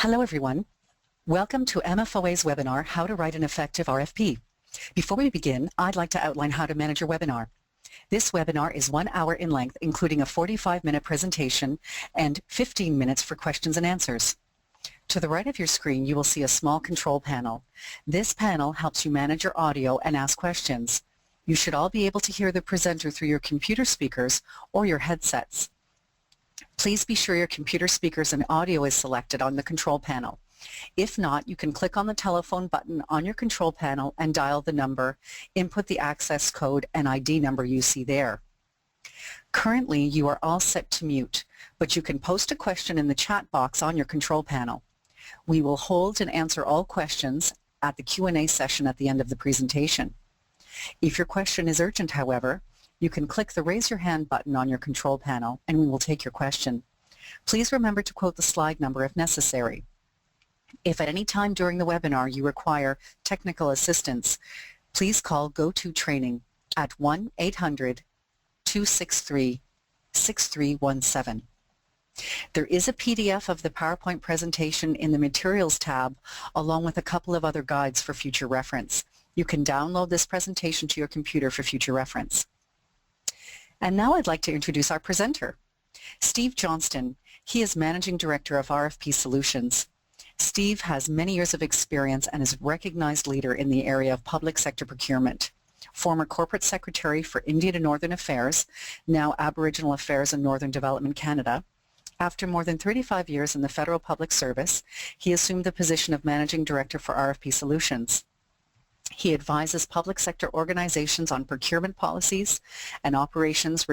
Hello everyone. Welcome to MFOA's webinar, How to Write an Effective RFP. Before we begin, I'd like to outline how to manage your webinar. This webinar is 1 hour in length, including a 45-minute presentation and 15 minutes for questions and answers. To the right of your screen, you will see a small control panel. This panel helps you manage your audio and ask questions. You should all be able to hear the presenter through your computer speakers or your headsets. Please be sure your computer speakers and audio is selected on the control panel. If not, you can click on the telephone button on your control panel and dial the number, input the access code and ID number you see there. Currently, you are all set to mute, but you can post a question in the chat box on your control panel. We will hold and answer all questions at the Q&A session at the end of the presentation. If your question is urgent, however, you can click the Raise Your Hand button on your control panel and we will take your question. Please remember to quote the slide number if necessary. If at any time during the webinar you require technical assistance, please call GoToTraining at 1-800-263-6317. There is a PDF of the PowerPoint presentation in the Materials tab, along with a couple of other guides for future reference. You can download this presentation to your computer for future reference. And now I'd like to introduce our presenter, Steve Johnston. He is Managing Director of RFP Solutions. Steve has many years of experience and is a recognized leader in the area of public sector procurement. Former Corporate Secretary for Indian and Northern Affairs, now Aboriginal Affairs and Northern Development Canada. After more than 35 years in the Federal Public Service, he assumed the position of Managing Director for RFP Solutions. He advises public sector organizations on procurement policies and operations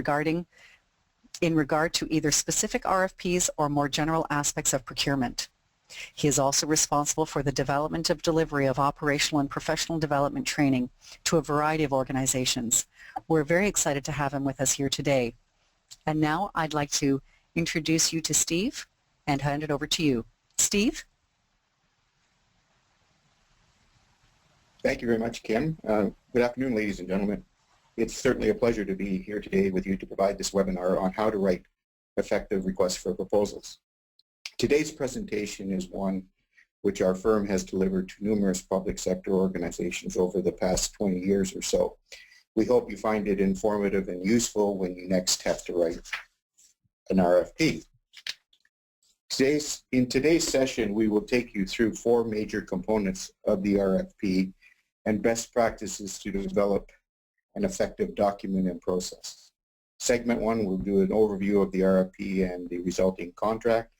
in regard to either specific RFPs or more general aspects of procurement. He is also responsible for the development of delivery of operational and professional development training to a variety of organizations. We're very excited to have him with us here today. And now I'd like to introduce you to Steve and hand it over to you. Steve? Thank you very much, Kim. Good afternoon, ladies and gentlemen. It's certainly a pleasure to be here today with you to provide this webinar on how to write effective requests for proposals. Today's presentation is one which our firm has delivered to numerous public sector organizations over the past 20 years or so. We hope you find it informative and useful when you next have to write an RFP. In today's session, we will take you through 4 major components of the RFP and best practices to develop an effective document and process. Segment 1 will do an overview of the RFP and the resulting contract.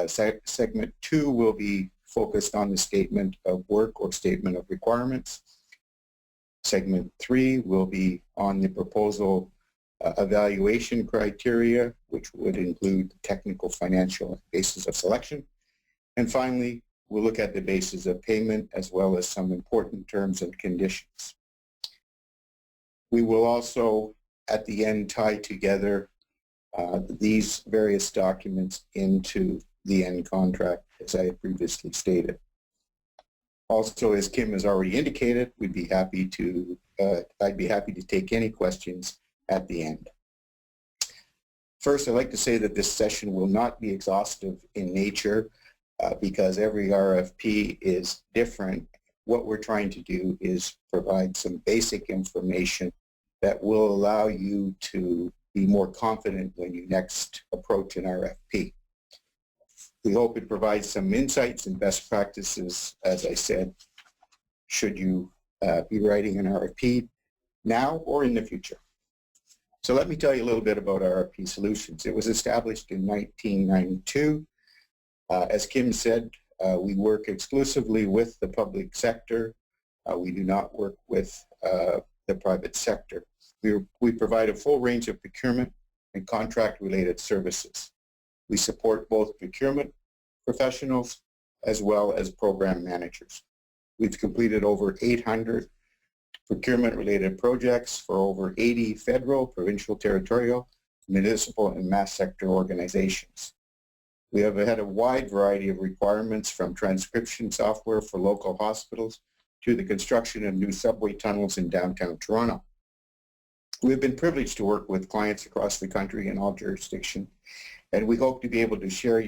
Segment 2 will be focused on the statement of work or statement of requirements. Segment 3 will be on the proposal evaluation criteria, which would include technical, financial basis of selection. And finally, we'll look at the basis of payment as well as some important terms and conditions. We will also, at the end, tie together these various documents into the end contract, as I had previously stated. Also, as Kim has already indicated, I'd be happy to take any questions at the end. First, I'd like to say that this session will not be exhaustive in nature because every RFP is different. What we're trying to do is provide some basic information that will allow you to be more confident when you next approach an RFP. We hope it provides some insights and best practices, as I said, should you be writing an RFP now or in the future. So let me tell you a little bit about RFP Solutions. It was established in 1992. As Kim said, we work exclusively with the public sector. We do not work with the private sector. We provide a full range of procurement and contract-related services. We support both procurement professionals as well as program managers. We've completed over 800 procurement-related projects for over 80 federal, provincial, territorial, municipal, and mass sector organizations. We have had a wide variety of requirements, from transcription software for local hospitals to the construction of new subway tunnels in downtown Toronto. We've been privileged to work with clients across the country in all jurisdictions, and we hope to be able to share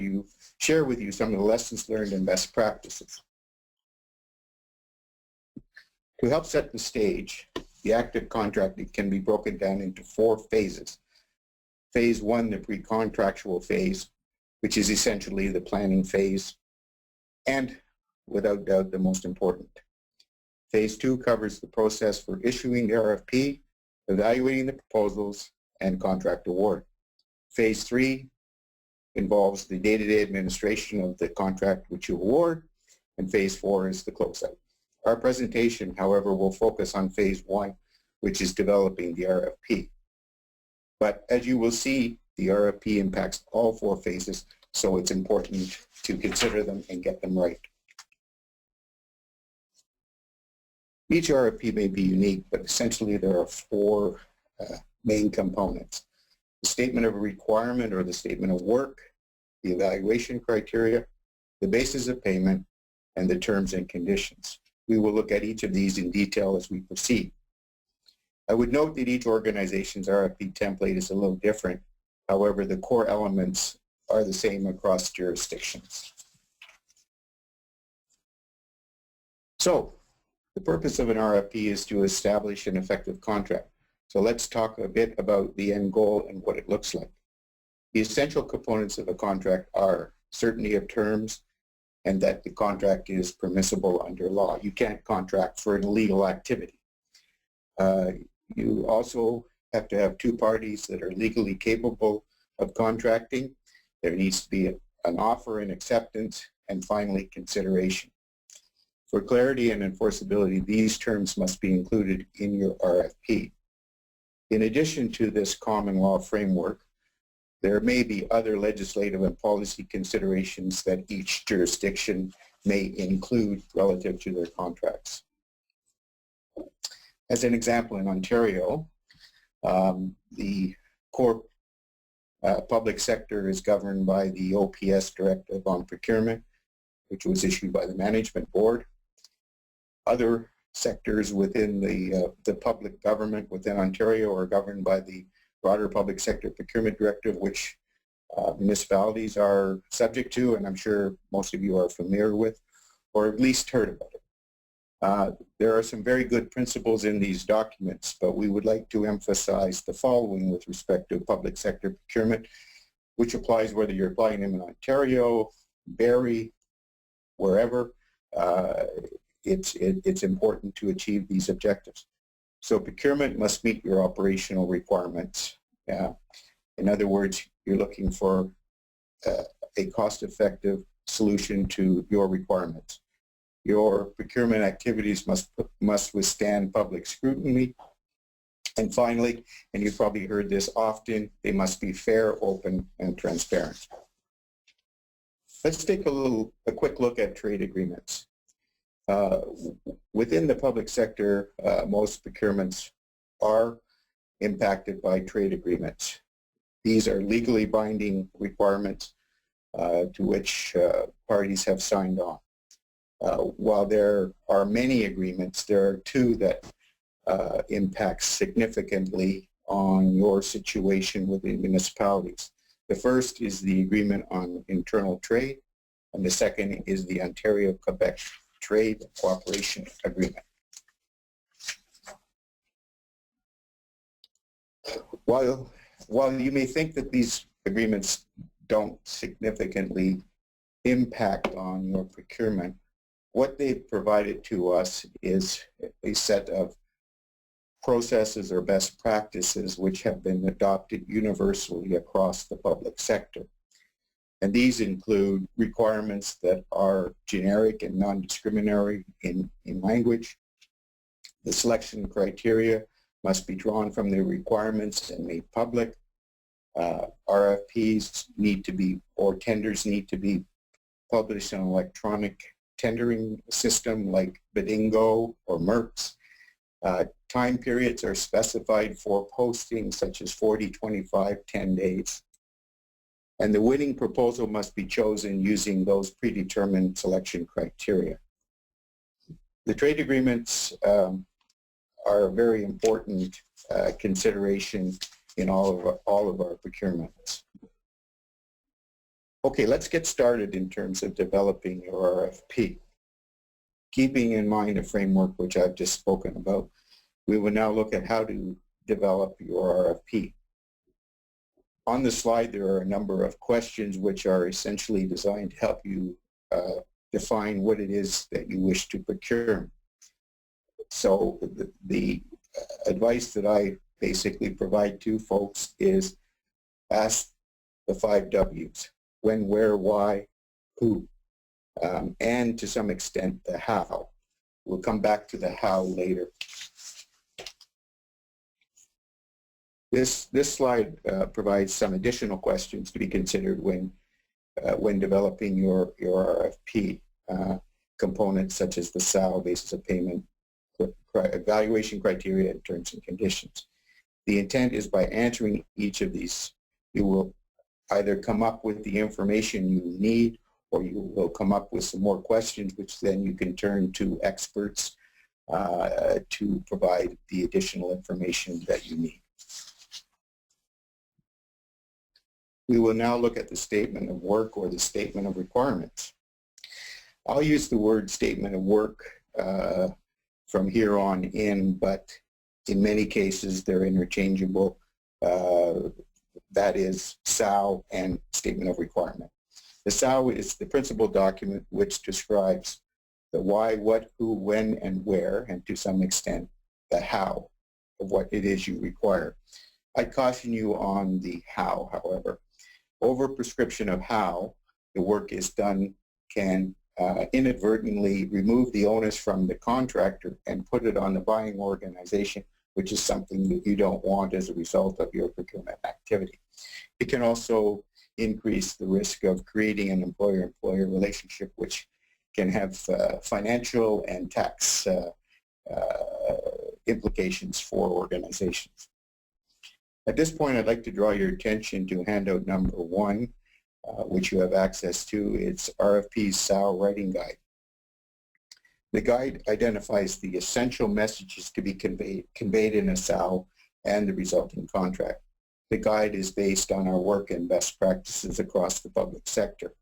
share with you some of the lessons learned and best practices. To help set the stage, the active contracting can be broken down into 4 phases. Phase 1, the pre-contractual phase, which is essentially the planning phase, and without doubt the most important. Phase 2 covers the process for issuing the RFP, evaluating the proposals, and contract award. Phase 3 involves the day-to-day administration of the contract which you award, and Phase 4 is the closeout. Our presentation, however, will focus on Phase 1, which is developing the RFP. But as you will see, the RFP impacts all 4 phases, so it's important to consider them and get them right. Each RFP may be unique, but essentially there are 4 main components. The statement of requirement or the statement of work, the evaluation criteria, the basis of payment, and the terms and conditions. We will look at each of these in detail as we proceed. I would note that each organization's RFP template is a little different. However, the core elements are the same across jurisdictions. So, the purpose of an RFP is to establish an effective contract. So let's talk a bit about the end goal and what it looks like. The essential components of a contract are certainty of terms and that the contract is permissible under law. You can't contract for an illegal activity. You also have to have 2 parties that are legally capable of contracting. There needs to be an offer and acceptance, and finally consideration. For clarity and enforceability, these terms must be included in your RFP. In addition to this common law framework, there may be other legislative and policy considerations that each jurisdiction may include relative to their contracts. As an example, in Ontario, the core public sector is governed by the OPS Directive on Procurement, which was issued by the Management Board. Other sectors within the public government within Ontario are governed by the broader Public Sector Procurement Directive, which municipalities are subject to, and I'm sure most of you are familiar with, or at least heard about it. There are some very good principles in these documents, but we would like to emphasize the following with respect to public sector procurement, which applies whether you're applying them in Ontario, Barrie, wherever. It's important to achieve these objectives. So procurement must meet your operational requirements. In other words, you're looking for a cost-effective solution to your requirements. Your procurement activities must withstand public scrutiny. And finally, and you've probably heard this often, they must be fair, open, and transparent. Let's take a quick look at trade agreements. Within the public sector, most procurements are impacted by trade agreements. These are legally binding requirements to which parties have signed on. While there are many agreements, there are 2 that impact significantly on your situation within municipalities. The first is the Agreement on Internal Trade, and the second is the Ontario-Quebec Trade Cooperation Agreement. While you may think that these agreements don't significantly impact on your procurement, what they've provided to us is a set of processes or best practices which have been adopted universally across the public sector. And these include requirements that are generic and non-discriminatory in language. The selection criteria must be drawn from the requirements and made public. RFPs need to be, or tenders need to be published in an electronic tendering system like Bidingo or MERX. Time periods are specified for posting, such as 40, 25, 10 days. And the winning proposal must be chosen using those predetermined selection criteria. The trade agreements are a very important consideration in all of our procurements. Okay, let's get started in terms of developing your RFP. Keeping in mind a framework which I've just spoken about, we will now look at how to develop your RFP. On the slide, there are a number of questions which are essentially designed to help you define what it is that you wish to procure. So the advice that I basically provide to folks is ask the 5 W's: when, where, why, who, and to some extent the how. We'll come back to the how later. This slide provides some additional questions to be considered when developing your RFP. Components such as the SOW, basis of payment, evaluation criteria, and terms and conditions. The intent is by answering each of these, you will either come up with the information you need, or you will come up with some more questions which then you can turn to experts to provide the additional information that you need. We will now look at the statement of work or the statement of requirements. I'll use the word statement of work from here on in, but in many cases they're interchangeable. That is SOW and statement of requirement. The SOW is the principal document which describes the why, what, who, when, and where, and to some extent the how of what it is you require. I caution you on the how, however. Over-prescription of how the work is done can inadvertently remove the onus from the contractor and put it on the buying organization, which is something that you don't want as a result of your procurement activity. It can also increase the risk of creating an employer-employer relationship, which can have financial and tax implications for organizations. At this point, I'd like to draw your attention to handout number 1, which you have access to. It's RFP's SOW Writing Guide. The guide identifies the essential messages to be conveyed in a SOW and the resulting contract. The guide is based on our work and best practices across the public sector.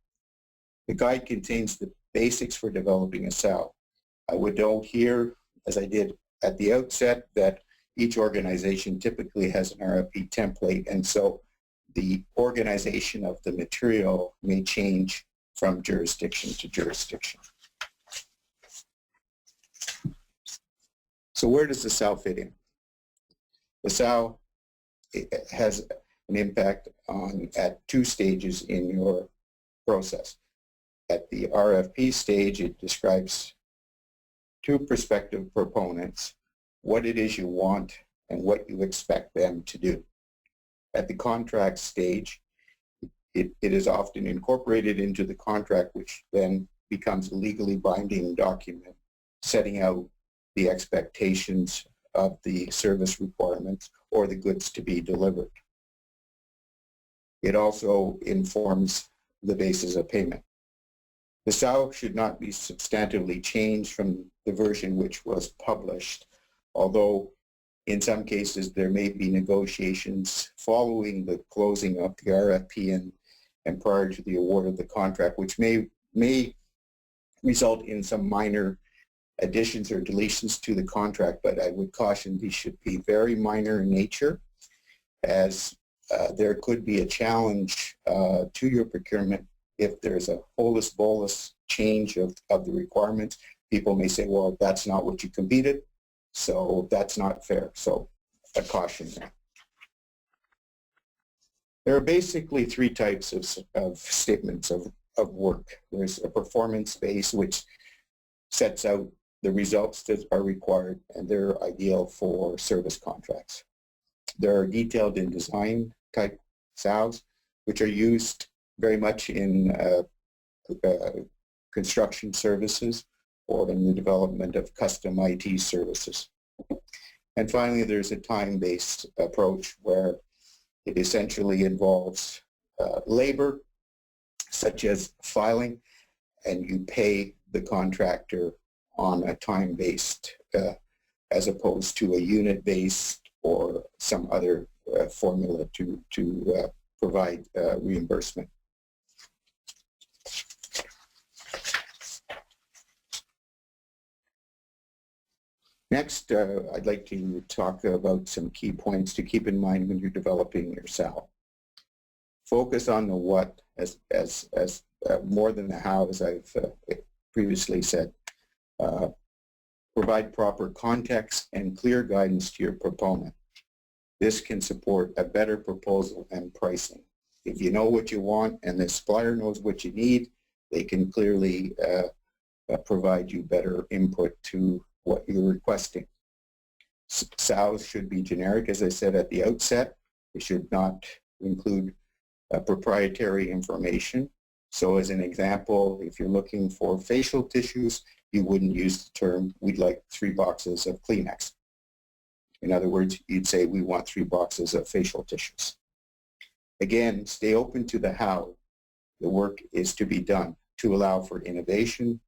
The guide contains the basics for developing a SOW. I would note here, as I did at the outset, that each organization typically has an RFP template, and so the organization of the material may change from jurisdiction to jurisdiction. So where does the SOW fit in? The SOW has an impact at 2 stages in your process. At the RFP stage, it describes 2 prospective proponents, what it is you want and what you expect them to do. At the contract stage, it is often incorporated into the contract, which then becomes a legally binding document setting out the expectations of the service requirements or the goods to be delivered. It also informs the basis of payment. The SOW should not be substantively changed from the version which was published, although in some cases there may be negotiations following the closing of the RFP and prior to the award of the contract, which may result in some minor additions or deletions to the contract, but I would caution these should be very minor in nature, as there could be a challenge to your procurement if there's a holus bolus change of the requirements. People may say, well, that's not what you competed, so that's not fair. So a caution there. There are basically 3 types of statements of work. There's a performance base, which sets out the results that are required, and they're ideal for service contracts. There are detailed and design type SOWs, which are used very much in construction services or in the development of custom IT services. And finally, there's a time-based approach where it essentially involves labor, such as filing, and you pay the contractor on a time-based as opposed to a unit-based or some other formula to provide reimbursement. Next, I'd like to talk about some key points to keep in mind when you're developing your SOW. Focus on the what as more than the how, as I've previously said. Provide proper context and clear guidance to your proponent. This can support a better proposal and pricing. If you know what you want and the supplier knows what you need, they can clearly provide you better input to what you're requesting. SOWs should be generic, as I said at the outset. They should not include proprietary information. So as an example, if you're looking for facial tissues, you wouldn't use the term, we'd like 3 boxes of Kleenex. In other words, you'd say, we want 3 boxes of facial tissues. Again, stay open to the how the work is to be done to allow for innovation,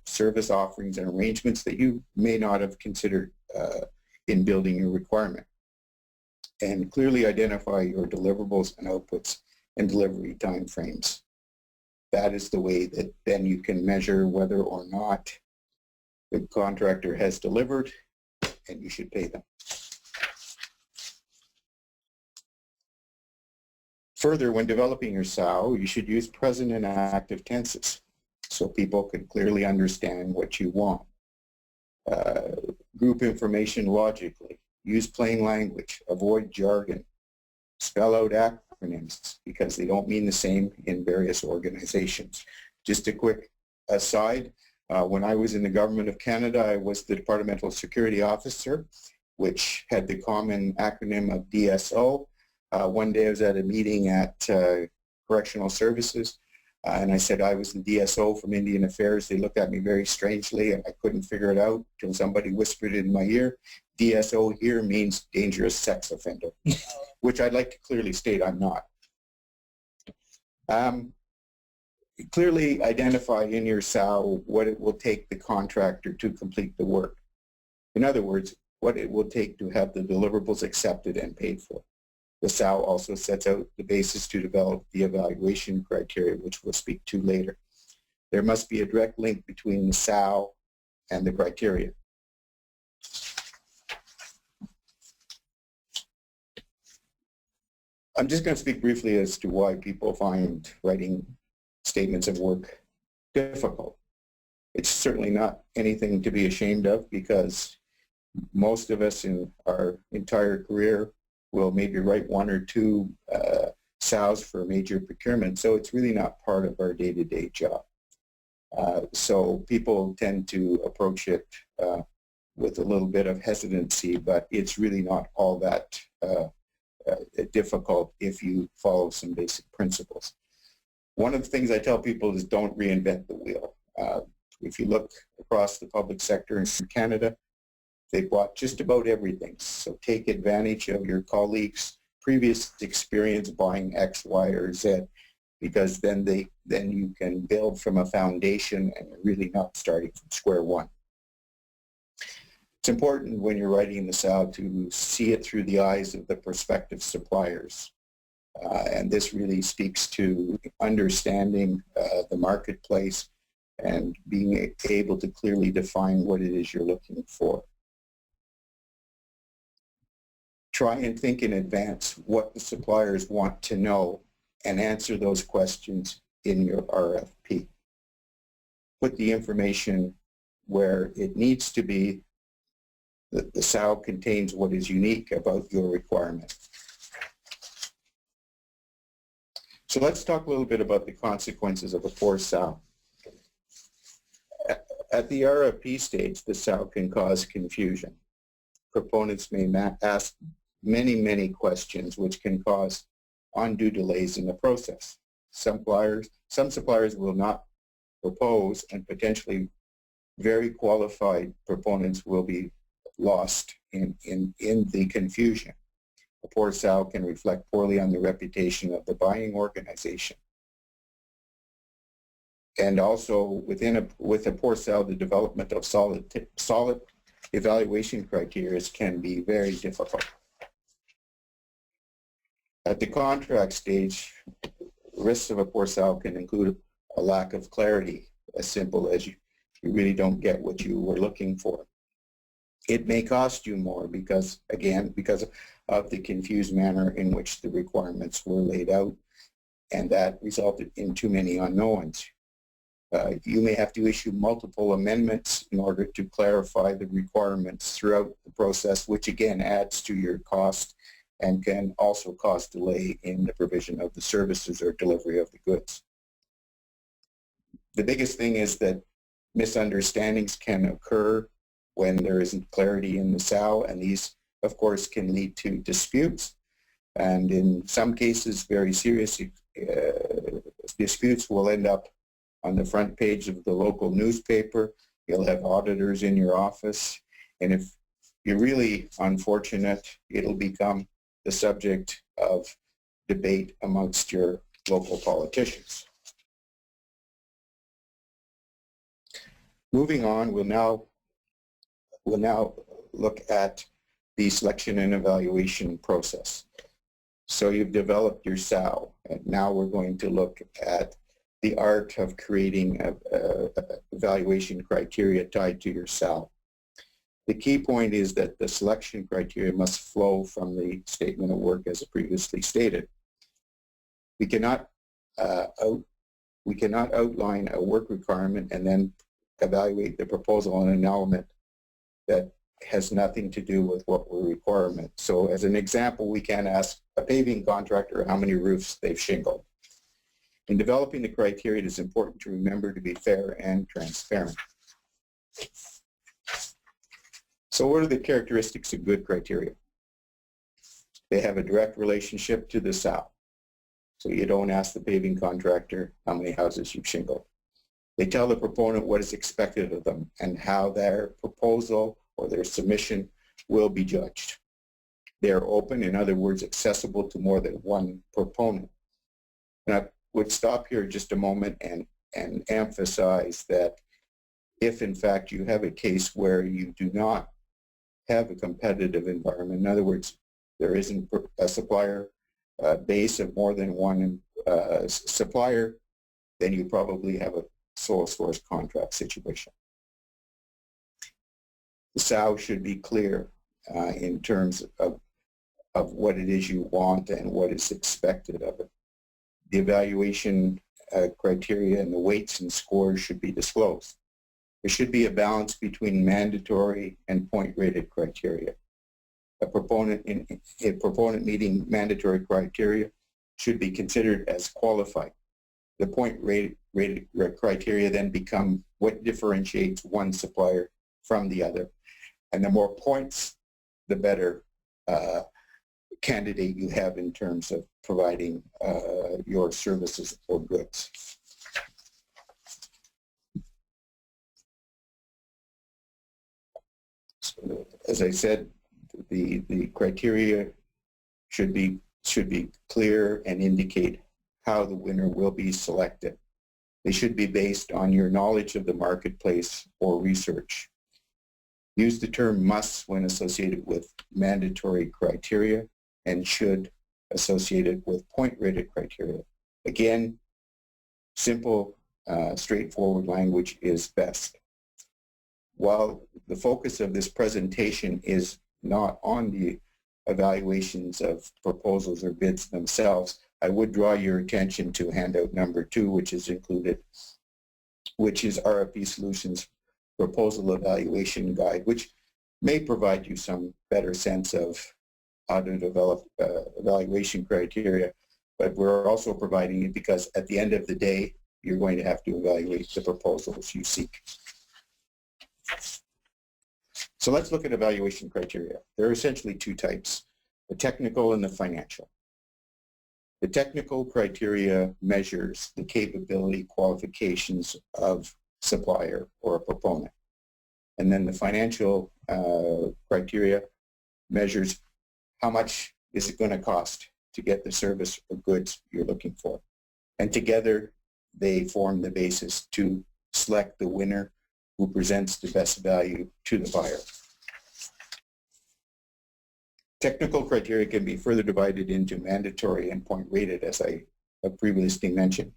service offerings and arrangements that you may not have considered in building your requirement. And clearly identify your deliverables and outputs and delivery timeframes. That is the way that then you can measure whether or not the contractor has delivered, and you should pay them. Further, when developing your SOW, you should use present and active tenses so people can clearly understand what you want. Group information logically. Use plain language. Avoid jargon. Spell out acronyms because they don't mean the same in various organizations. Just a quick aside, when I was in the Government of Canada, I was the Departmental Security Officer, which had the common acronym of DSO. One day I was at a meeting at Correctional Services, and I said I was the DSO from Indian Affairs. They looked at me very strangely, and I couldn't figure it out until somebody whispered in my ear, DSO here means dangerous sex offender, which I'd like to clearly state I'm not. Clearly identify in your SOW what it will take the contractor to complete the work. In other words, what it will take to have the deliverables accepted and paid for. The SOW also sets out the basis to develop the evaluation criteria, which we'll speak to later. There must be a direct link between the SOW and the criteria. I'm just going to speak briefly as to why people find writing statements of work difficult. It's certainly not anything to be ashamed of because most of us in our entire career will maybe write 1 or 2 SOWs for a major procurement, so it's really not part of our day-to-day job. So people tend to approach it with a little bit of hesitancy, but it's really not all that difficult if you follow some basic principles. One of the things I tell people is don't reinvent the wheel. If you look across the public sector in Canada, they bought just about everything. So take advantage of your colleagues' previous experience buying X, Y, or Z, because then you can build from a foundation and you're really not starting from square one. It's important when you're writing this out to see it through the eyes of the prospective suppliers. And this really speaks to understanding the marketplace and being able to clearly define what it is you're looking for. Try and think in advance what the suppliers want to know and answer those questions in your RFP. Put the information where it needs to be. The SOW contains what is unique about your requirement. So let's talk a little bit about the consequences of a poor SOW. At the RFP stage, the SOW can cause confusion. Proponents may ask many questions which can cause undue delays in the process. Some suppliers will not propose, and potentially very qualified proponents will be lost in the confusion. A poor SOW can reflect poorly on the reputation of the buying organization. And also with a poor SOW, the development of solid evaluation criteria can be very difficult. At the contract stage, risks of a poor SOW can include a lack of clarity, as simple as you really don't get what you were looking for. It may cost you more because, again, because of the confused manner in which the requirements were laid out, and that resulted in too many unknowns. You may have to issue multiple amendments in order to clarify the requirements throughout the process, which again adds to your cost and can also cause delay in the provision of the services or delivery of the goods. The biggest thing is that misunderstandings can occur when there isn't clarity in the SOW, and these, of course, can lead to disputes. And in some cases, very serious disputes will end up on the front page of the local newspaper. You'll have auditors in your office, and if you're really unfortunate, it'll become the subject of debate amongst your local politicians. Moving on, we'll now look at the selection and evaluation process. So you've developed your SOW, and now we're going to look at the art of creating a evaluation criteria tied to your SOW. The key point is that the selection criteria must flow from the statement of work as previously stated. We cannot outline a work requirement and then evaluate the proposal on an element that has nothing to do with what we're requirement. So as an example, we can ask a paving contractor how many roofs they've shingled. In developing the criteria, it is important to remember to be fair and transparent. So what are the characteristics of good criteria? They have a direct relationship to the SOW. So you don't ask the paving contractor how many houses you've shingled. They tell the proponent what is expected of them and how their proposal or their submission will be judged. They are open, in other words, accessible to more than one proponent. And I would stop here just a moment and emphasize that if in fact you have a case where you do not have a competitive environment, in other words, there isn't a supplier base of more than one supplier, then you probably have a sole source contract situation. The SOW should be clear in terms of what it is you want and what is expected of it. The evaluation criteria and the weights and scores should be disclosed. There should be a balance between mandatory and point-rated criteria. A proponent meeting mandatory criteria should be considered as qualified. The point-rated criteria then become what differentiates one supplier from the other. And the more points, the better candidate you have in terms of providing your services or goods. So, as I said, the criteria should be clear and indicate how the winner will be selected. They should be based on your knowledge of the marketplace or research. Use the term must when associated with mandatory criteria and should associate it with point-rated criteria. Again, simple, straightforward language is best. While the focus of this presentation is not on the evaluations of proposals or bids themselves, I would draw your attention to handout number 2, which is included, which is RFP Solutions Proposal Evaluation Guide, which may provide you some better sense of how to develop evaluation criteria, but we're also providing it because at the end of the day, you're going to have to evaluate the proposals you seek. So let's look at evaluation criteria. There are essentially two types, the technical and the financial. The technical criteria measures the capability qualifications of supplier or a proponent. And then the financial criteria measures how much is it going to cost to get the service or goods you're looking for. And together they form the basis to select the winner who presents the best value to the buyer. Technical criteria can be further divided into mandatory and point-rated, as I have previously mentioned.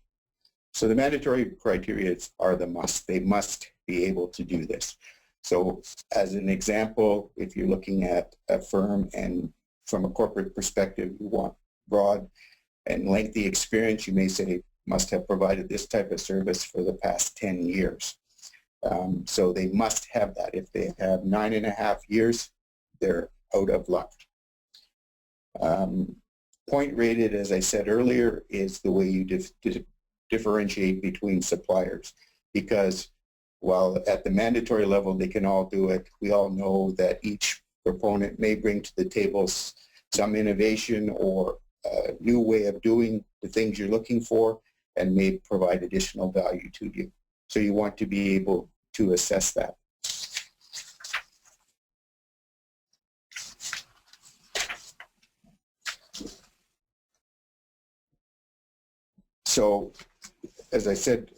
So the mandatory criteria are the must. They must be able to do this. So as an example, if you're looking at a firm and from a corporate perspective, you want broad and lengthy experience, you may say must have provided this type of service for the past 10 years. So they must have that. If they have 9.5 years, they're out of luck. Point rated, as I said earlier, is the way you differentiate between suppliers, because while at the mandatory level they can all do it, we all know that each proponent may bring to the table some innovation or a new way of doing the things you're looking for and may provide additional value to you. So you want to be able to assess that. So, as I said,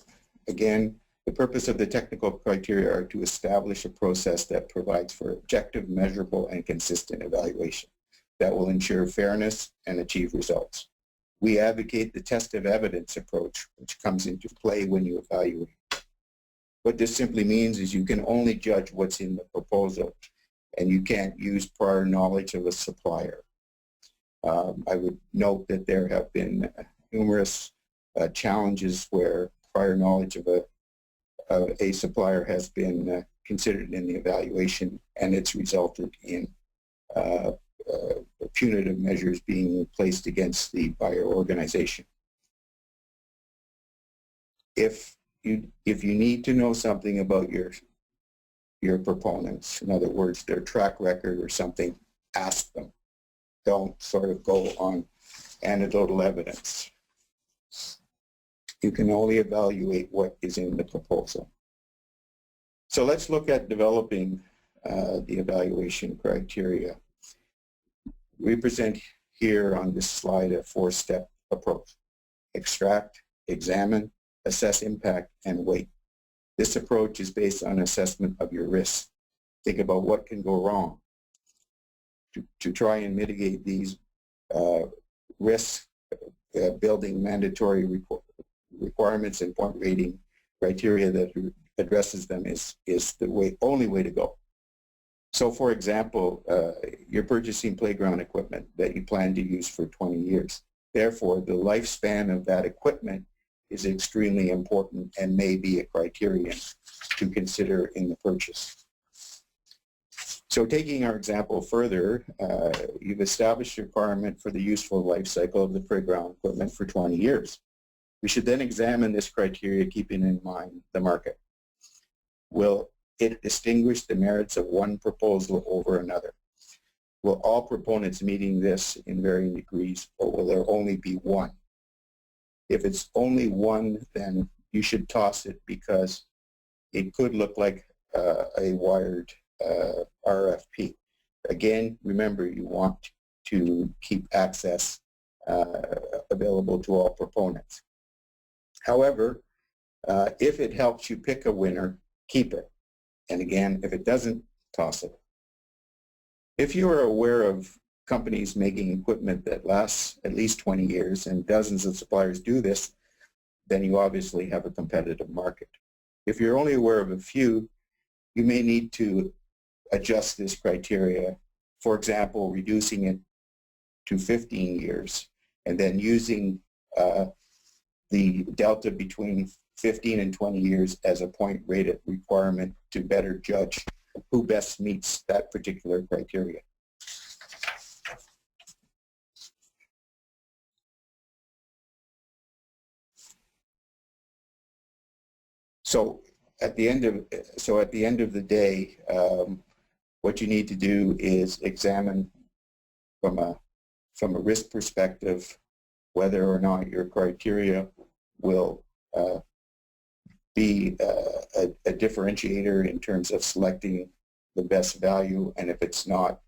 again, the purpose of the technical criteria are to establish a process that provides for objective, measurable, and consistent evaluation that will ensure fairness and achieve results. We advocate the test of evidence approach, which comes into play when you evaluate. What this simply means is you can only judge what's in the proposal, and you can't use prior knowledge of a supplier. I would note that there have been numerous challenges where prior knowledge of a supplier has been considered in the evaluation, and it's resulted in punitive measures being placed against the buyer organization. If you need to know something about your proponents, in other words, their track record or something, ask them. Don't sort of go on anecdotal evidence. You can only evaluate what is in the proposal. So let's look at developing the evaluation criteria. We present here on this slide a 4-step approach: extract, examine, assess impact, and weight. This approach is based on assessment of your risks. Think about what can go wrong. To try and mitigate these risks, building mandatory requirements and point rating criteria that addresses them is the only way to go. So for example, you're purchasing playground equipment that you plan to use for 20 years. Therefore, the lifespan of that equipment is extremely important and may be a criterion to consider in the purchase. So taking our example further, you've established a requirement for the useful life cycle of the playground equipment for 20 years. We should then examine this criteria keeping in mind the market. Will it distinguish the merits of one proposal over another? Will all proponents meeting this in varying degrees, or will there only be one? If it's only one, then you should toss it because it could look like a wired RFP. Again, remember, you want to keep access available to all proponents. However, if it helps you pick a winner, keep it. And again, if it doesn't, toss it. If you are aware of companies making equipment that lasts at least 20 years and dozens of suppliers do this, then you obviously have a competitive market. If you're only aware of a few, you may need to adjust this criteria. For example, reducing it to 15 years and then using the delta between 15 and 20 years as a point rated requirement to better judge who best meets that particular criteria. So at the end of the day, what you need to do is examine from a risk perspective whether or not your criteria will be a differentiator in terms of selecting the best value, and if it's not,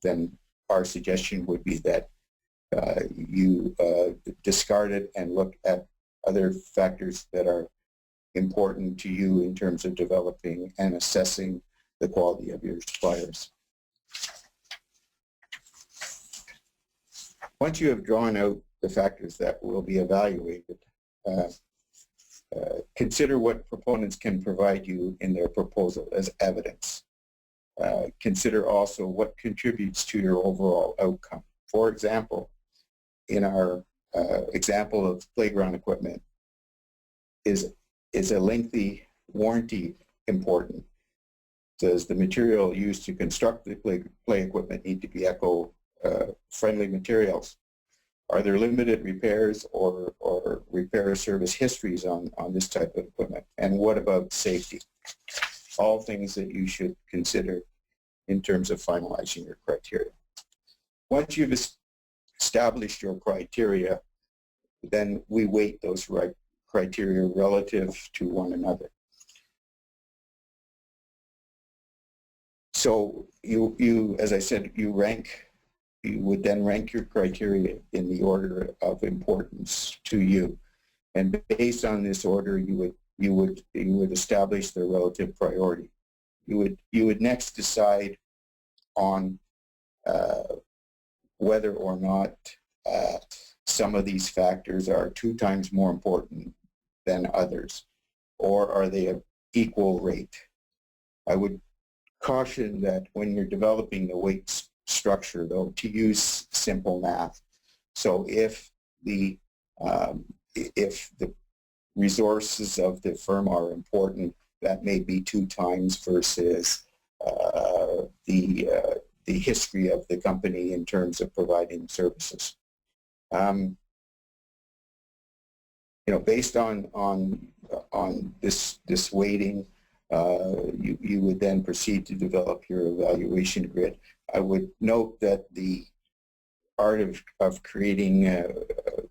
then our suggestion would be that you discard it and look at other factors that are important to you in terms of developing and assessing the quality of your suppliers. Once you have drawn out the factors that will be evaluated, Consider what proponents can provide you in their proposal as evidence. Consider also what contributes to your overall outcome. For example, in our example of playground equipment, is a lengthy warranty important? Does the material used to construct the play equipment need to be eco-friendly materials? Are there limited repairs or repair service histories on this type of equipment? And what about safety? All things that you should consider in terms of finalizing your criteria. Once you've established your criteria, then we weight those criteria relative to one another. So you, as I said, you would then rank your criteria in the order of importance to you. And based on this order, you would establish their relative priority. You would next decide on whether or not some of these factors are 2 times more important than others, or are they of equal rate. I would caution that when you're developing the weight structure, though, to use simple math. So if the resources of the firm are important, that may be 2 times versus the history of the company in terms of providing services. Based on this weighting, you would then proceed to develop your evaluation grid. I would note that the art of creating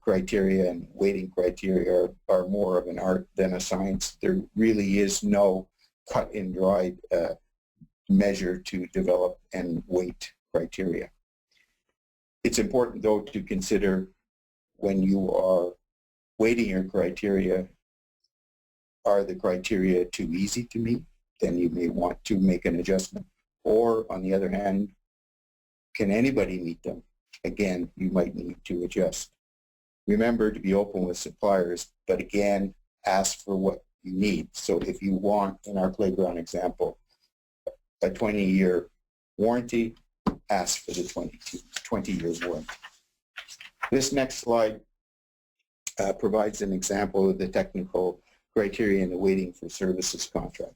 criteria and weighting criteria are more of an art than a science. There really is no cut and dried measure to develop and weight criteria. It's important, though, to consider when you are weighting your criteria, are the criteria too easy to meet? Then you may want to make an adjustment. Or, on the other hand, can anybody meet them? Again, you might need to adjust. Remember to be open with suppliers, but again, ask for what you need. So if you want, in our playground example, a 20-year warranty, ask for the 20-year warranty. This next slide provides an example of the technical criteria in the weighting for services contract.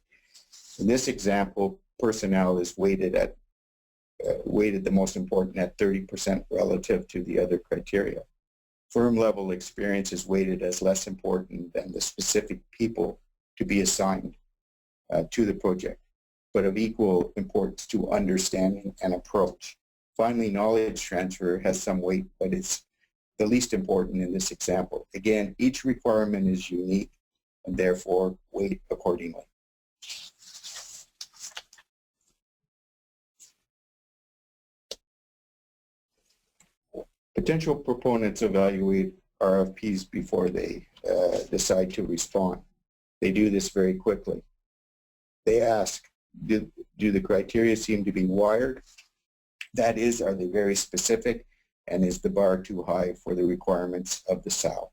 In this example, personnel is weighted the most important at 30% relative to the other criteria. Firm level experience is weighted as less important than the specific people to be assigned to the project, but of equal importance to understanding and approach. Finally, knowledge transfer has some weight, but it's the least important in this example. Again, each requirement is unique and therefore weight accordingly. Potential proponents evaluate RFPs before they decide to respond. They do this very quickly. They ask, do the criteria seem to be wired? That is, are they very specific? And is the bar too high for the requirements of the SOW?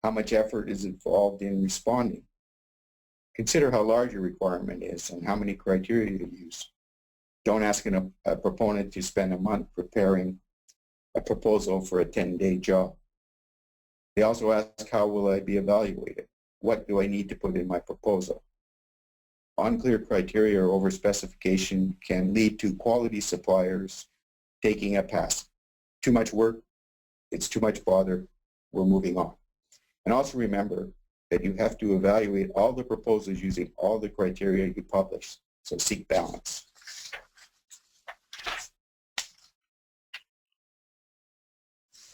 How much effort is involved in responding? Consider how large your requirement is and how many criteria you use. Don't ask a proponent to spend a month preparing a proposal for a 10-day job. They also ask, how will I be evaluated? What do I need to put in my proposal? Unclear criteria or overspecification can lead to quality suppliers taking a pass. Too much work, it's too much bother, we're moving on. And also remember that you have to evaluate all the proposals using all the criteria you publish, so seek balance.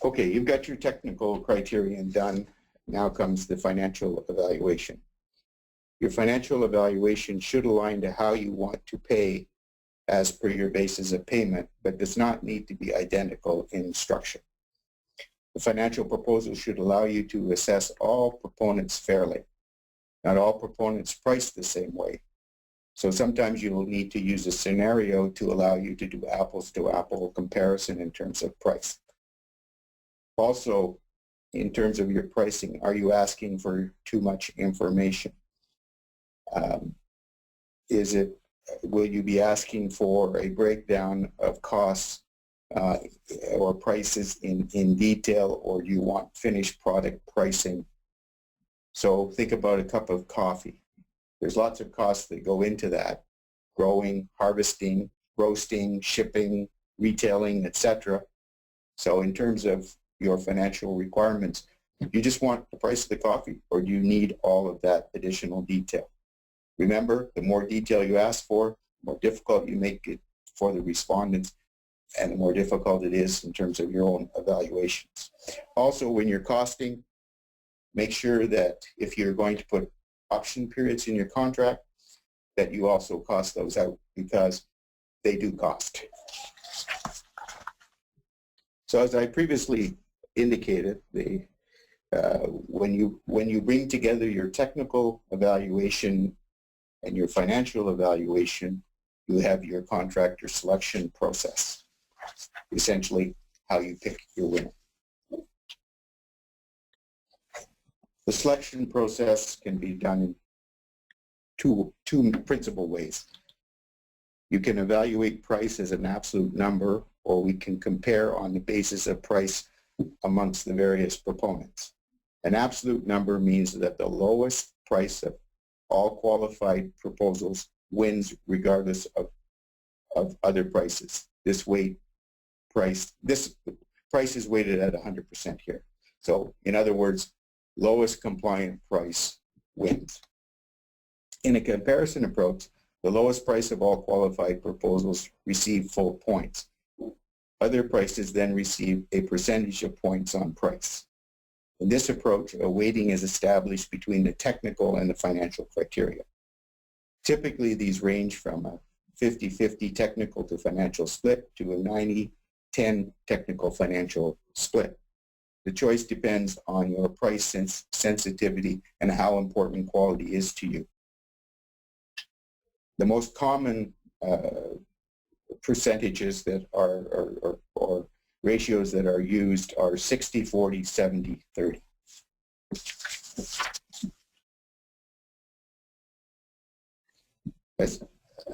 Okay, you've got your technical criterion done. Now comes the financial evaluation. Your financial evaluation should align to how you want to pay as per your basis of payment, but does not need to be identical in structure. The financial proposal should allow you to assess all proponents fairly. Not all proponents price the same way. So sometimes you will need to use a scenario to allow you to do apples-to-apple comparison in terms of price. Also, in terms of your pricing? Are you asking for too much information? Will you be asking for a breakdown of costs or prices in detail, or do you want finished product pricing? So think about a cup of coffee. There's lots of costs that go into that: growing, harvesting, roasting, shipping, retailing, etc. So in terms of your financial requirements, you just want the price of the coffee, or do you need all of that additional detail? Remember, the more detail you ask for, the more difficult you make it for the respondents, and the more difficult it is in terms of your own evaluations. Also, when you're costing, make sure that if you're going to put option periods in your contract, that you also cost those out, because they do cost. So as I previously indicated, when you bring together your technical evaluation and your financial evaluation, you have your contractor selection process, essentially how you pick your winner. The selection process can be done in two principal ways. You can evaluate price as an absolute number, or we can compare on the basis of price amongst the various proponents. An absolute number means that the lowest price of all qualified proposals wins regardless of other prices. This price is weighted at 100% here. So in other words, lowest compliant price wins. In a comparison approach, the lowest price of all qualified proposals receive full points. Other prices then receive a percentage of points on price. In this approach, a weighting is established between the technical and the financial criteria. Typically, these range from a 50-50 technical to financial split to a 90-10 technical financial split. The choice depends on your price sensitivity and how important quality is to you. The most common percentages that are or ratios that are used are 60-40, 70-30.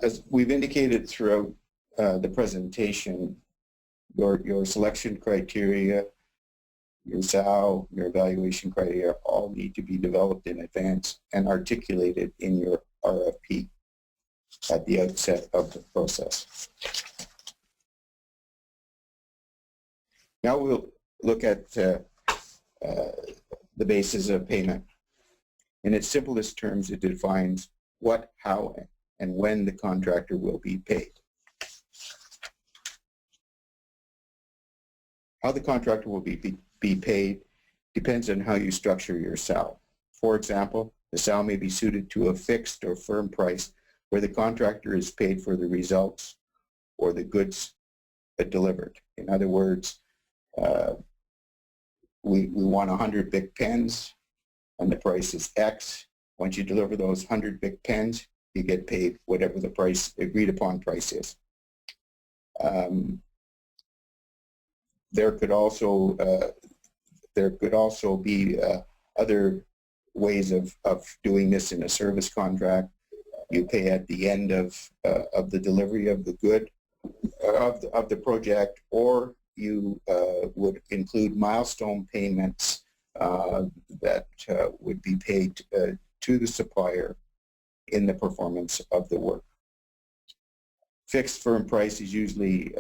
As we've indicated throughout the presentation, your selection criteria, your SOW, your evaluation criteria all need to be developed in advance and articulated in your RFP at the outset of the process. Now we'll look at the basis of payment. In its simplest terms, it defines what, how, and when the contractor will be paid. How the contractor will be paid depends on how you structure your SOW. For example, the SOW may be suited to a fixed or firm price where the contractor is paid for the results or the goods delivered. In other words, we want 100 big pens and the price is X. Once you deliver those 100 big pens, you get paid whatever the price, agreed upon price is. There could also be other ways of doing this in a service contract. You pay at the end of the delivery of the good of the project, or you would include milestone payments that would be paid to the supplier in the performance of the work. Fixed firm price is usually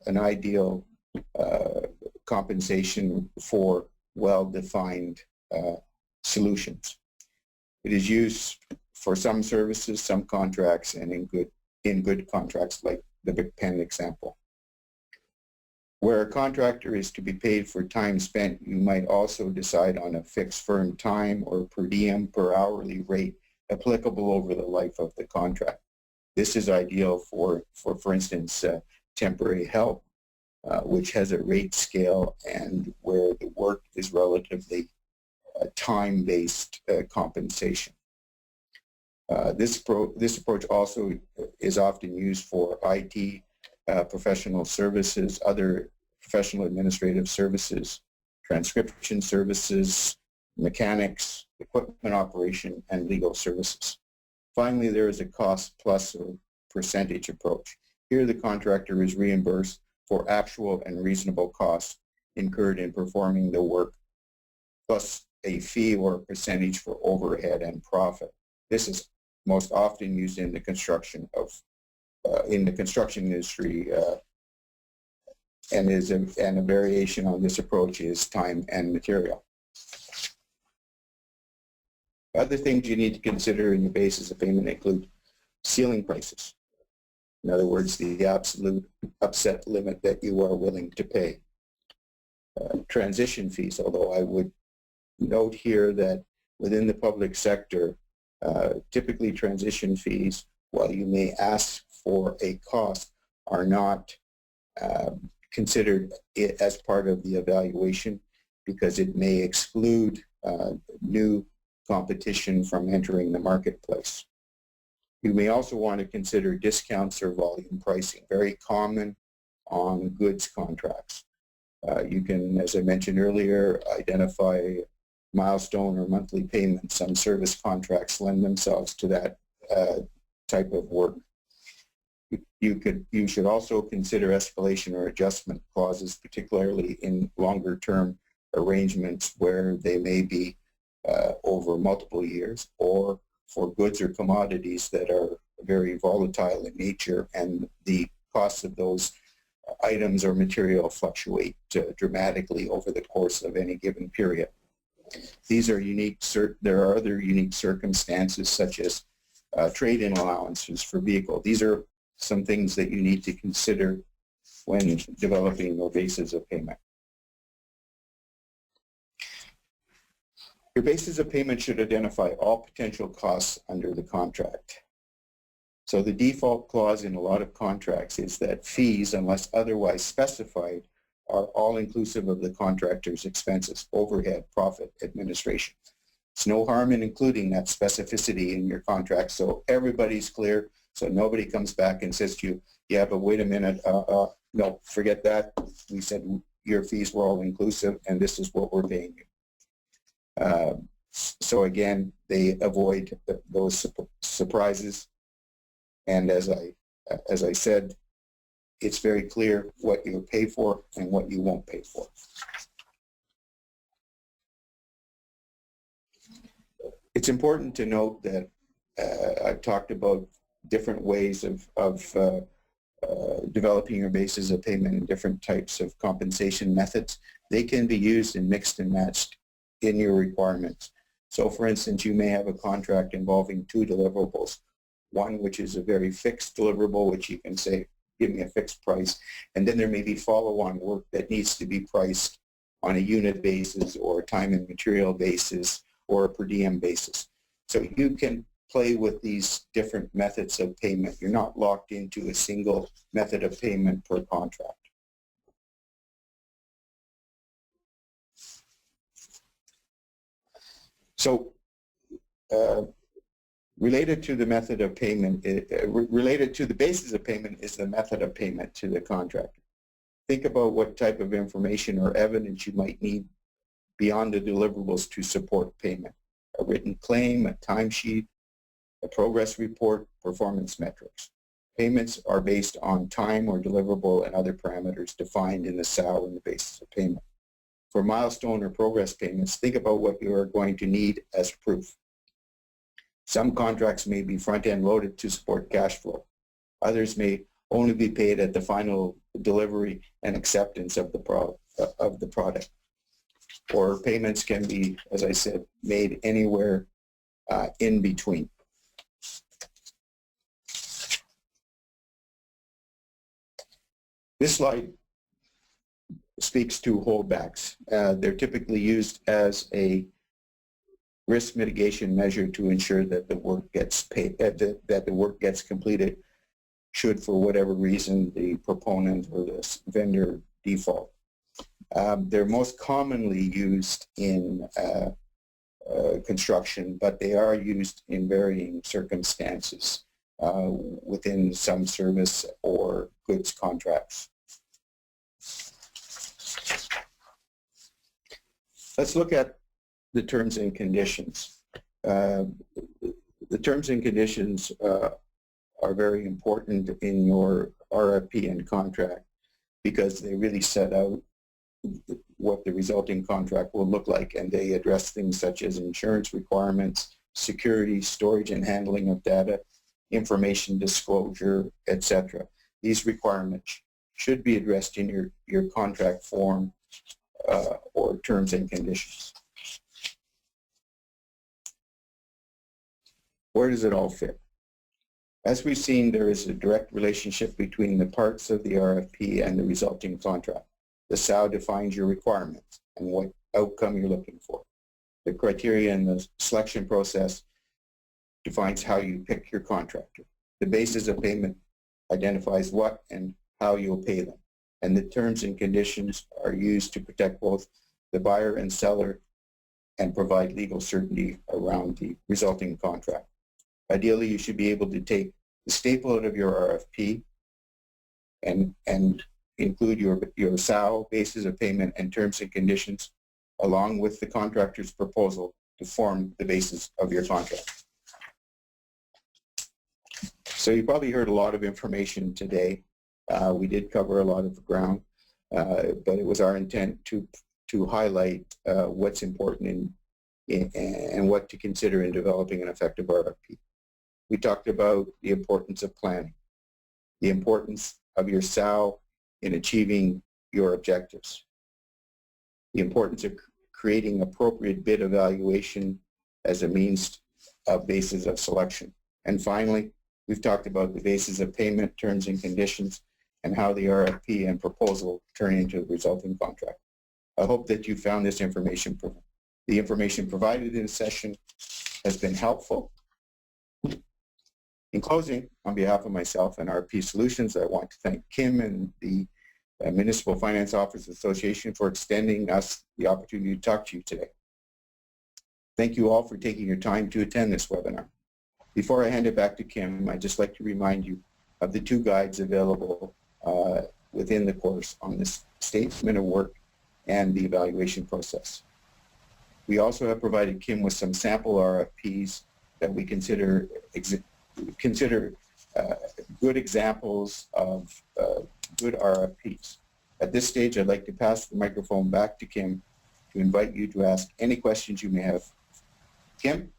an ideal compensation for well-defined solutions. It is used for some services, some contracts, and in good contracts like the Big Pen example. Where a contractor is to be paid for time spent, you might also decide on a fixed firm time or per diem per hourly rate applicable over the life of the contract. This is ideal for instance, temporary help, which has a rate scale and where the work is relatively time-based compensation. This approach also is often used for IT professional services, other professional administrative services, transcription services, mechanics, equipment operation, and legal services. Finally, there is a cost plus or percentage approach. Here, the contractor is reimbursed for actual and reasonable costs incurred in performing the work, plus a fee or a percentage for overhead and profit. This is most often used in the construction industry, and a variation on this approach is time and material. Other things you need to consider in your basis of payment include ceiling prices. In other words, the absolute upset limit that you are willing to pay. Transition fees, although I would note here that within the public sector, typically transition fees, while you may ask for a cost, are not considered as part of the evaluation because it may exclude new competition from entering the marketplace. You may also want to consider discounts or volume pricing, very common on goods contracts. You can, as I mentioned earlier, identify milestone or monthly payments. Some service contracts lend themselves to that type of work. You should also consider escalation or adjustment clauses, particularly in longer term arrangements where they may be over multiple years, or for goods or commodities that are very volatile in nature and the costs of those items or material fluctuate dramatically over the course of any given period. These are unique. There are other unique circumstances such as trade-in allowances for vehicle. These are some things that you need to consider when developing your basis of payment. Your basis of payment should identify all potential costs under the contract. So the default clause in a lot of contracts is that fees, unless otherwise specified, are all inclusive of the contractor's expenses, overhead, profit, administration. It's no harm in including that specificity in your contract so everybody's clear, so nobody comes back and says to you, yeah, but wait a minute, no, forget that. We said your fees were all inclusive and this is what we're paying you. So again, they avoid those surprises. And as I said, it's very clear what you'll pay for and what you won't pay for. It's important to note that I've talked about different ways of developing your basis of payment and different types of compensation methods. They can be used and mixed and matched in your requirements. So for instance, you may have a contract involving two deliverables. One which is a very fixed deliverable, which you can say, give me a fixed price. And then there may be follow-on work that needs to be priced on a unit basis or time and material basis or a per diem basis. So you can play with these different methods of payment. You're not locked into a single method of payment per contract. So related to the method of payment, related to the basis of payment is the method of payment to the contractor. Think about what type of information or evidence you might need beyond the deliverables to support payment. A written claim, a timesheet, a progress report, performance metrics. Payments are based on time or deliverable and other parameters defined in the SOW and the basis of payment. For milestone or progress payments, think about what you are going to need as proof. Some contracts may be front-end loaded to support cash flow. Others may only be paid at the final delivery and acceptance of the product. Or payments can be, as I said, made anywhere in between. This slide speaks to holdbacks. They're typically used as a risk mitigation measure to ensure that the work gets paid, that the work gets completed should, for whatever reason, the proponent or the vendor default. They're most commonly used in construction, but they are used in varying circumstances within some service or goods contracts. Let's look at the terms and conditions. The terms and conditions are very important in your RFP and contract because they really set out what the resulting contract will look like, and they address things such as insurance requirements, security, storage and handling of data, information disclosure, etc. These requirements should be addressed in your contract form or terms and conditions. Where does it all fit? As we've seen, there is a direct relationship between the parts of the RFP and the resulting contract. The SOW defines your requirements and what outcome you're looking for. The criteria in the selection process defines how you pick your contractor. The basis of payment identifies what and how you'll pay them. And the terms and conditions are used to protect both the buyer and seller and provide legal certainty around the resulting contract. Ideally, you should be able to take the staple out of your RFP and include your SOW, basis of payment, and terms and conditions along with the contractor's proposal to form the basis of your contract. So you probably heard a lot of information today. We did cover a lot of ground, but it was our intent to highlight what's important and what to consider in developing an effective RFP. We talked about the importance of planning, the importance of your SOW in achieving your objectives, the importance of creating appropriate bid evaluation as a means of basis of selection. And finally, we've talked about the basis of payment, terms and conditions, and how the RFP and proposal turn into the resulting contract. I hope that you found this information, the information provided in the session has been helpful. In closing, on behalf of myself and RFP Solutions, I want to thank Kim and the Municipal Finance Officers Association for extending us the opportunity to talk to you today. Thank you all for taking your time to attend this webinar. Before I hand it back to Kim, I'd just like to remind you of the two guides available within the course on this statement of work and the evaluation process. We also have provided Kim with some sample RFPs that we consider good examples of good RFPs. At this stage, I'd like to pass the microphone back to Kim to invite you to ask any questions you may have. Kim?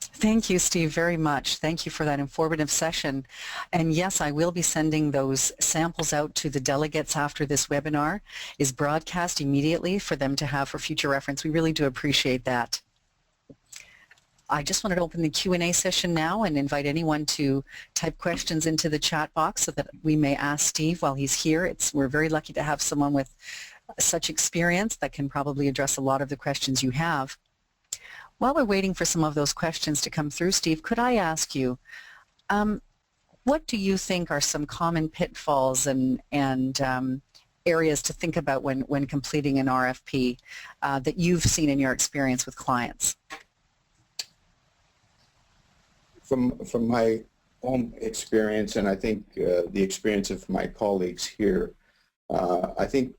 Thank you, Steve, very much. Thank you for that informative session. And yes, I will be sending those samples out to the delegates after this webinar is broadcast immediately for them to have for future reference. We really do appreciate that. I just wanted to open the Q&A session now and invite anyone to type questions into the chat box so that we may ask Steve while he's here. We're very lucky to have someone with such experience that can probably address a lot of the questions you have. While we're waiting for some of those questions to come through, Steve, could I ask you, what do you think are some common pitfalls and areas to think about when completing an RFP that you've seen in your experience with clients? From my own experience, and I think the experience of my colleagues here, I think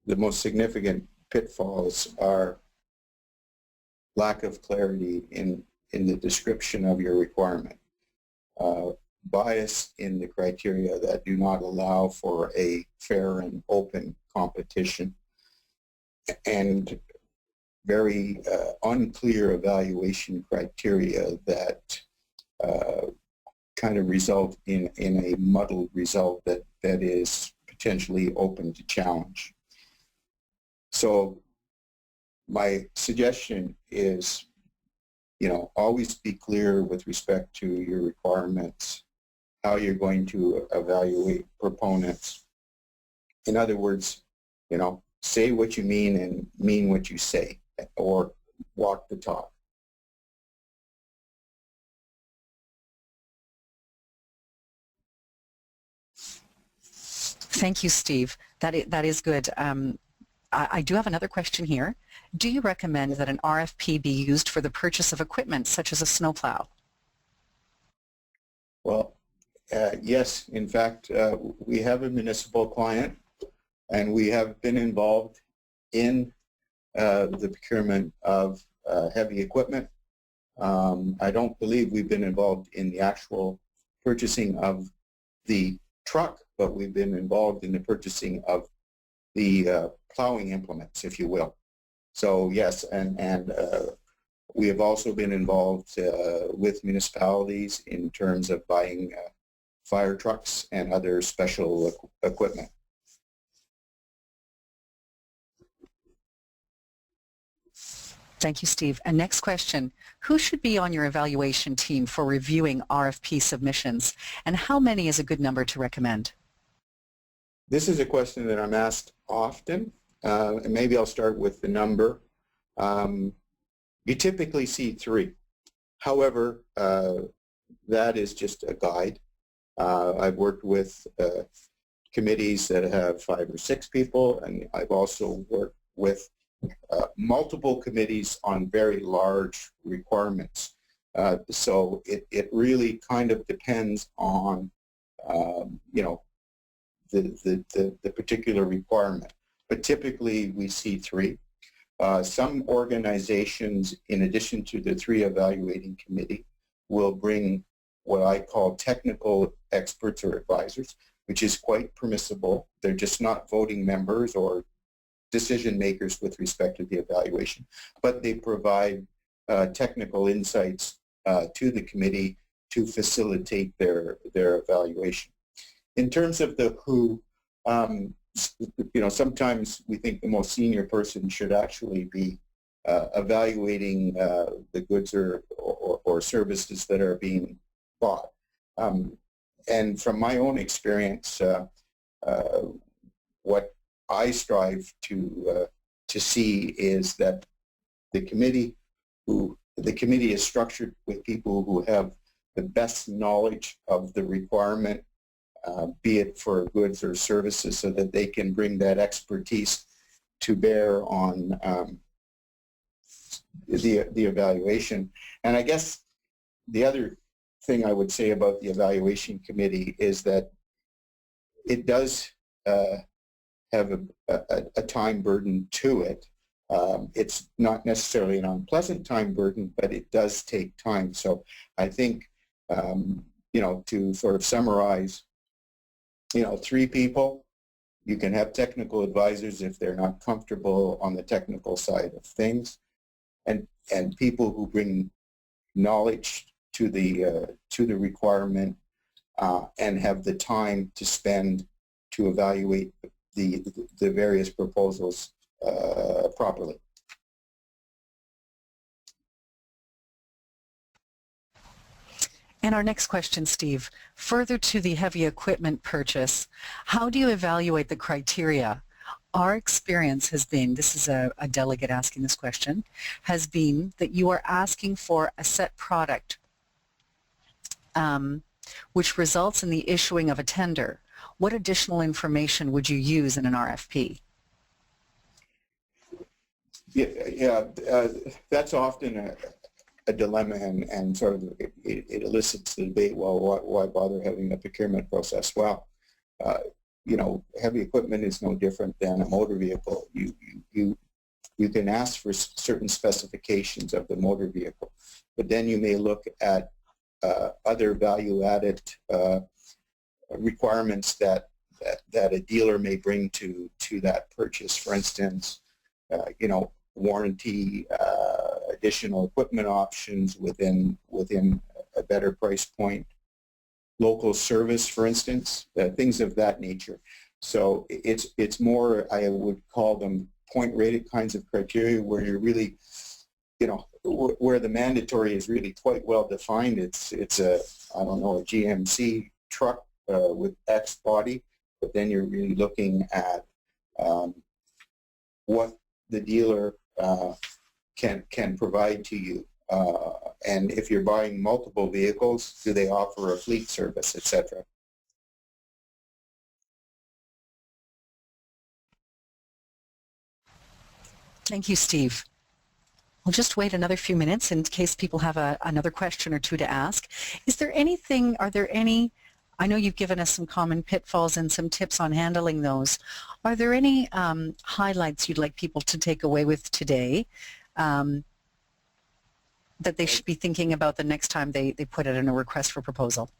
the most significant pitfalls are lack of clarity in the description of your requirement, bias in the criteria that do not allow for a fair and open competition, and very unclear evaluation criteria that kind of result in a muddled result that is potentially open to challenge. So my suggestion is, always be clear with respect to your requirements, how you're going to evaluate proponents. In other words, say what you mean and mean what you say, or walk the talk. Thank you, Steve. That is good. I do have another question here. Do you recommend that an RFP be used for the purchase of equipment such as a snowplow? Well, yes. In fact, we have a municipal client, and we have been involved in the procurement of heavy equipment. I don't believe we've been involved in the actual purchasing of the truck, but we've been involved in the purchasing of the plowing implements, if you will. So yes, and we have also been involved with municipalities in terms of buying fire trucks and other special equipment. Thank you, Steve. And next question, who should be on your evaluation team for reviewing RFP submissions, and how many is a good number to recommend? This is a question that I'm asked often, and maybe I'll start with the number. You typically see 3. However, that is just a guide. I've worked with committees that have 5 or 6 people, and I've also worked with multiple committees on very large requirements. So it really kind of depends on you know, the particular requirement. But typically we see 3. Some organizations, in addition to the 3 evaluating committee, will bring what I call technical experts or advisors, which is quite permissible. They're just not voting members or decision makers with respect to the evaluation, but they provide technical insights to the committee to facilitate their evaluation. In terms of the who, you know, sometimes we think the most senior person should actually be evaluating the goods or services that are being bought. And from my own experience, what I strive to see is that the committee is structured with people who have the best knowledge of the requirement, be it for goods or services, so that they can bring that expertise to bear on the evaluation. And I guess the other thing I would say about the evaluation committee is that it does have a time burden to it. It's not necessarily an unpleasant time burden, but it does take time. So I think, you know, to sort of summarize, you know, 3 people. You can have technical advisors if they're not comfortable on the technical side of things, and people who bring knowledge to the requirement and have the time to spend to evaluate the various proposals properly. And our next question, Steve, further to the heavy equipment purchase, how do you evaluate the criteria? Our experience has been, this is a delegate asking this question, has been that you are asking for a set product which results in the issuing of a tender. What additional information would you use in an RFP? Yeah, that's often a dilemma, and sort of it elicits the debate. Well, why bother having a procurement process? Well, you know, heavy equipment is no different than a motor vehicle. You can ask for certain specifications of the motor vehicle, but then you may look at other value-added requirements that a dealer may bring to that purchase. For instance, you know, warranty, additional equipment options within a better price point, local service, for instance, things of that nature. So it's more, I would call them point-rated kinds of criteria, where you're really, you know, where the mandatory is really quite well defined. It's a, I don't know, a GMC truck with X body, but then you're really looking at what the dealer can provide to you. And if you're buying multiple vehicles, do they offer a fleet service, etc.? Thank you, Steve. We'll just wait another few minutes in case people have another question or two to ask. Is there anything, are there any I know you've given us some common pitfalls and some tips on handling those. Are there any highlights you'd like people to take away with today that they should be thinking about the next time they put it in a request for proposal?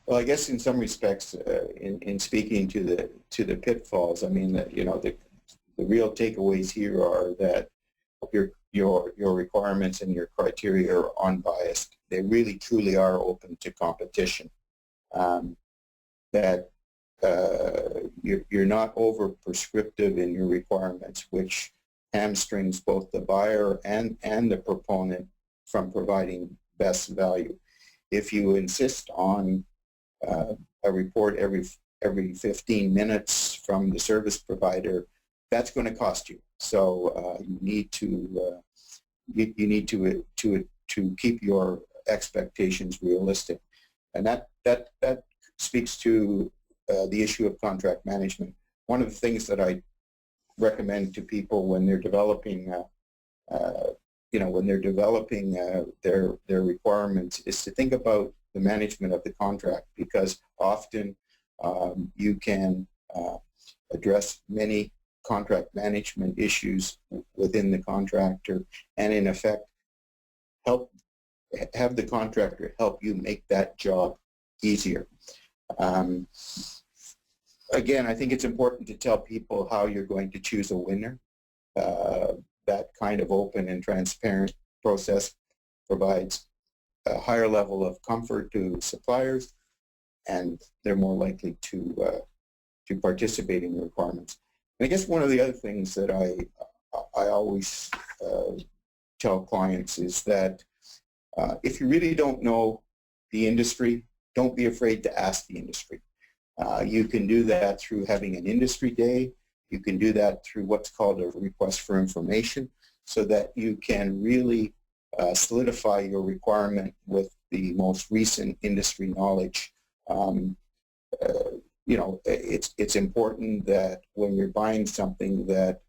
Well, I guess in some respects, in speaking to the pitfalls, I mean, that, you know, the real takeaways here are that your requirements and your criteria are unbiased. They really truly are open to competition. That you're not over prescriptive in your requirements, which hamstrings both the buyer and the proponent from providing best value. If you insist on a report every 15 minutes from the service provider, that's going to cost you. So you need to keep your expectations realistic, and that speaks to the issue of contract management. One of the things that I recommend to people when they're developing, their requirements is to think about the management of the contract, because often you can address many contract management issues within the contractor, and in effect have the contractor help you make that job easier. Again, I think it's important to tell people how you're going to choose a winner. That kind of open and transparent process provides a higher level of comfort to suppliers, and they're more likely to participate in the requirements. And I guess one of the other things that I always tell clients is that if you really don't know the industry, don't be afraid to ask the industry. You can do that through having an industry day. You can do that through what's called a request for information, so that you can really solidify your requirement with the most recent industry knowledge. You know, it's important that when you're buying something that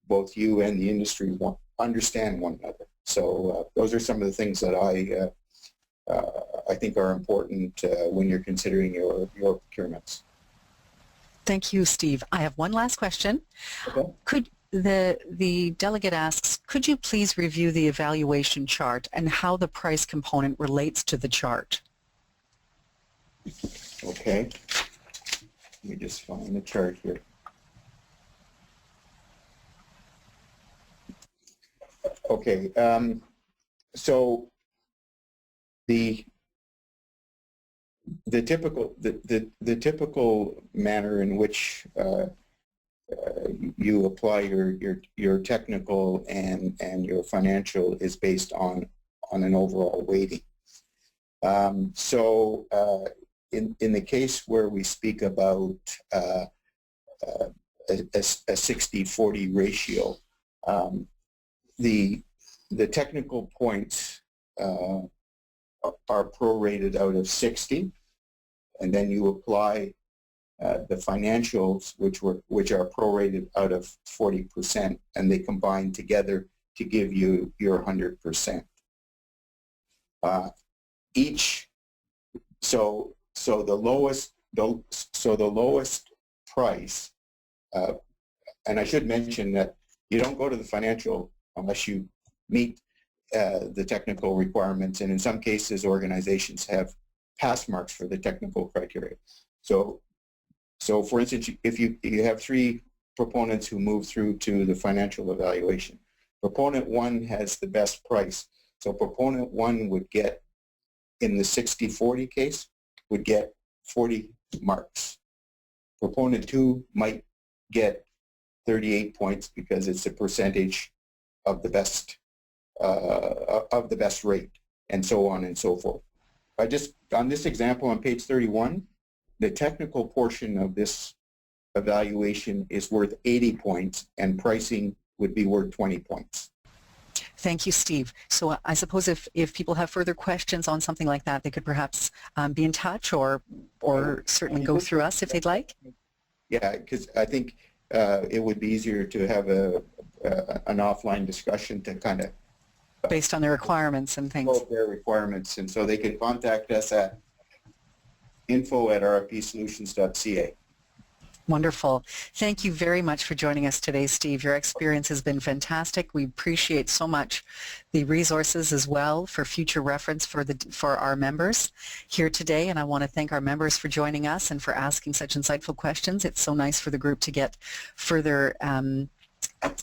both you and the industry understand one another. So those are some of the things that I think are important when you're considering your procurements. Thank you, Steve. I have one last question. Okay. Could the delegate asks, could you please review the evaluation chart and how the price component relates to the chart? Okay. Let me just find the chart here. Okay. So the typical manner in which you apply your technical and your financial is based on an overall weighting. So in the case where we speak about a 60-40 ratio, the technical points are prorated out of 60, and then you apply the financials, which are prorated out of 40%, and they combine together to give you your 100%. So the lowest price, and I should mention that you don't go to the financial unless you meet the technical requirements, and in some cases organizations have pass marks for the technical criteria. So for instance, if you have 3 proponents who move through to the financial evaluation, proponent 1 has the best price. So proponent 1 would get, in the 60-40 case, would get 40 marks. Proponent 2 might get 38 points because it's a percentage of the best rate, and so on and so forth. On this example on page 31, the technical portion of this evaluation is worth 80 points, and pricing would be worth 20 points. Thank you, Steve. So I suppose if people have further questions on something like that, they could perhaps be in touch or certainly go through us if they'd like. Yeah, because I think it would be easier to have an offline discussion to kind of based on their requirements and things. Both their requirements, and so they can contact us at info@rfpsolutions.ca. Wonderful. Thank you very much for joining us today, Steve. Your experience has been fantastic. We appreciate so much the resources as well for future reference for our members here today. And I want to thank our members for joining us and for asking such insightful questions. It's so nice for the group to get further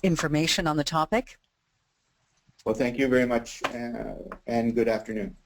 information on the topic. Well, thank you very much and good afternoon.